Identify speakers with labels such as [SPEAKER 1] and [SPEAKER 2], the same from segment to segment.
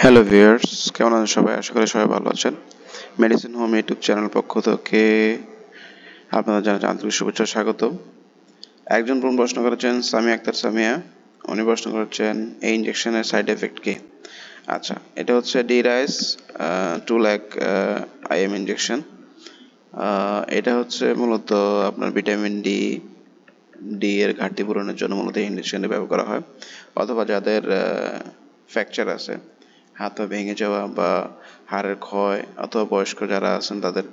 [SPEAKER 1] Hello viewers, কেমন আছেন সবাই? আশা করি সবাই ভালো আছেন। মেডিসিন হোম ইউটিউব চ্যানেল পক্ষ থেকে আপনাদের জানাচ্ছি আন্তরিক শুভেচ্ছা স্বাগত। একজন বোন প্রশ্ন করেছেন, সামিয়া আক্তার সামিয়া। উনি প্রশ্ন করেছেন এই ইঞ্জেকশনের সাইড এফেক্ট কি? আচ্ছা, এটা হচ্ছে ডিরাইস 2 লাখ আইএম ইঞ্জেকশন। এটা হচ্ছে মূলত আপনার ভিটামিন ডি এর ঘাটতি পূরণের জন্য মূলত এই ইঞ্জেকশনটি ব্যবহার করা হয়, অথবা যাদের ফ্র্যাকচার আছে, হাত পা ভেঙে যাওয়া বা হাড়ের ক্ষয়, অথবা বয়স্ক যারা আছেন তাদের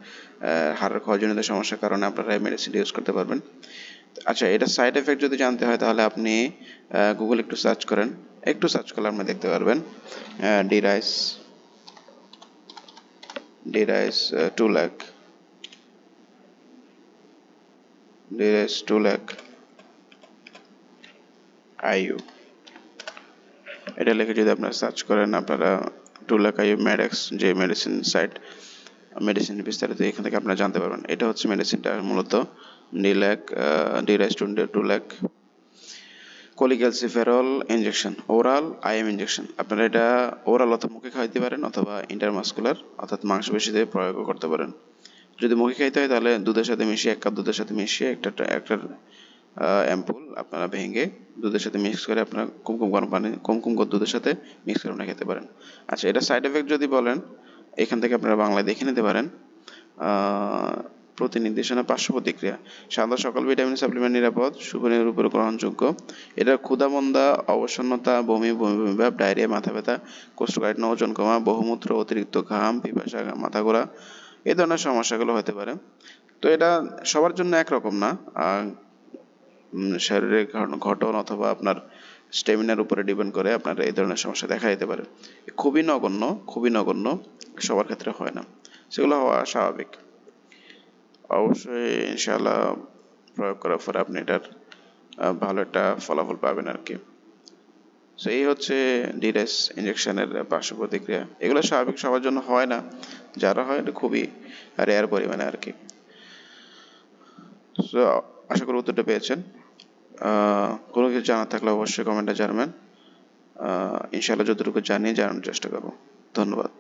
[SPEAKER 1] হাড়ের ক্ষয়জনিত সমস্যার কারণে আপনারা এই মেডিসিনটি ইউজ করতে পারবেন। আচ্ছা, এটা সাইড এফেক্ট যদি জানতে হয় তাহলে আপনি গুগল একটু সার্চ করেন। একটু সার্চ করলে আপনি দেখতে পারবেন ডিরাইস ডিরাইস 2 লাখ ডিরাইস 2 লাখ আইইউ, এটা লিখে যদি আপনারা সার্চ করেন, আপনারা 2 লাখ আইইউ ম্যাডেক্স যে মেডিসিন সাইট, মেডিসিন বিস্তারিত এখান থেকে আপনারা জানতে পারবেন। এটা হচ্ছে মেডিসিনটা মূলত ডিরাইস 2 lakh cholecalciferol injection, oral IM injection. আপনারা এটা ওরাল অথবা মুখে খাইতে পারেন, অথবা ইন্টারমাস্কুলার অর্থাৎ মাংসপেশিতে প্রয়োগ করতে পারেন। যদি মুখে খাইতে হয় তাহলে দুধের সাথে মিশিয়ে, 1 কাপ দুধের সাথে মিশিয়ে একটা অ্যাম্পুল আপনারা ভেঙে দুধের সাথে মিক্স করে আপনারা কুমকুম গরম পানি কুমকুম দুধের সাথে মিক্স করে খেতে পারেন। আচ্ছা, এটা সাইড এফেক্ট যদি বলেন, এখান থেকে আপনারা বাংলায় দেখে নিতে পারেন। প্রতি নির্দেশনা পার্শ্ব প্রতিক্রিয়া: সাদা সকল ভিটামিন সাপ্লিমেন্ট নিরাপদ, সুপারির উপর গ্রহণযোগ্য। এটা ক্ষুধামন্দা, অবসন্নতা, বমি ভাব, ডায়রিয়া, মাথা ব্যথা, কোষ্ঠকাঠিন্য, ওজন কমা, বহুমূত্র, অতিরিক্ত ঘাম, পিপাসা, মাথা ঘোরা, এই ধরনের সমস্যাগুলো হতে পারে। তো এটা সবার জন্য একরকম না, শারীরিক গঠন অথবা আপনার স্টেমিনার উপরে ডিপেন্ড করে আপনার এই ধরনের সমস্যা দেখা যেতে পারে। খুবই নগণ্য, সবার ক্ষেত্রে হয় না, সেগুলো হওয়া স্বাভাবিক। অবশ্যই ইনশাআল্লাহ প্রয়োগ করার পরে আপনি এটার ভালো একটা ফলাফল পাবেন আর কি। সো এই হচ্ছে ডিরাইস ইঞ্জেকশনের পার্শ্ব প্রতিক্রিয়া। এগুলো স্বাভাবিক, সবার জন্য হয় না, যারা হয় এটা খুবই রেয়ার পরিমাণে আর কি। সো আশা করি উত্তরটা পেয়েছেন। কোনো কিছু জানার থাকলে অবশ্যই কমেন্টে জানাবেন। ইনশাআল্লাহ যতটুকু জানানোর চেষ্টা করব। ধন্যবাদ।